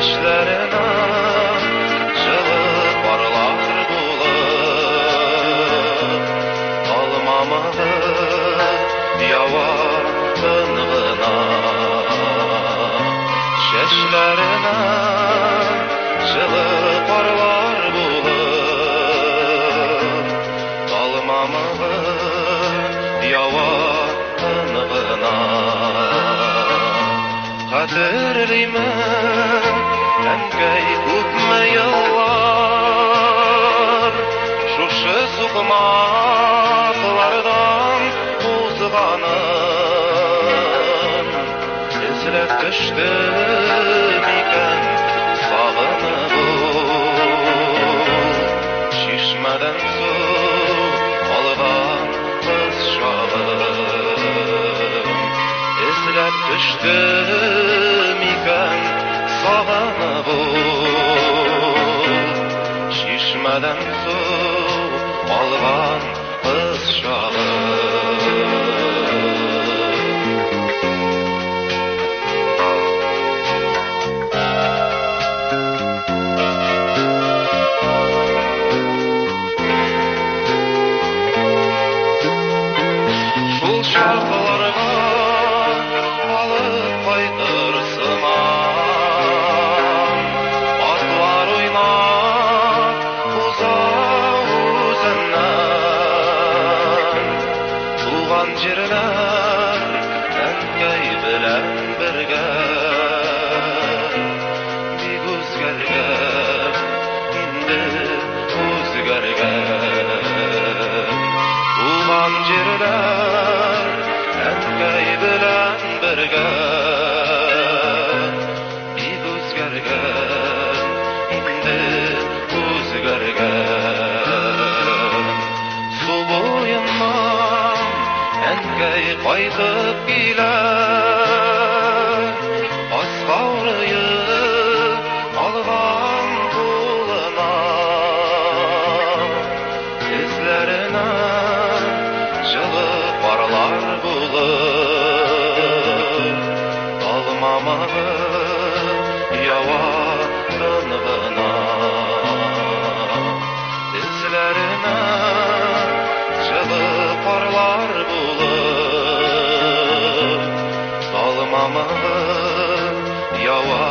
Çeşlerine жылы парлар булып, алмамалы ява ынғына. Çeşlerine жылы парлар булып, алмамалы ява ынғына. Хәтерлеймен әнкәй күпме еллар, шушы сукмаклардан узганым. Эзләп төштем икән сагынып ул, чишмәдән су алган кыз чагым. Эзләп төштем икән сагынып ул, чишмәдән су алган кыз чагым. Шул чакларга алып кайтырсыман, атлар уйнап уза үзеннән. Туган җирләр әнкәй белән бергә бик үзгәргән, инде үзгәргән. Туган җирләр әнкәй белән бергә бик үзгәргән, инде үзгәргән. Су буеннан әнкәй кайтып килә, аска урыеп алган кулына. Эзләренә жылы парлар булып, алмамалы ява ынғына. Эзләренә жылы парлар булып, алмамалы ява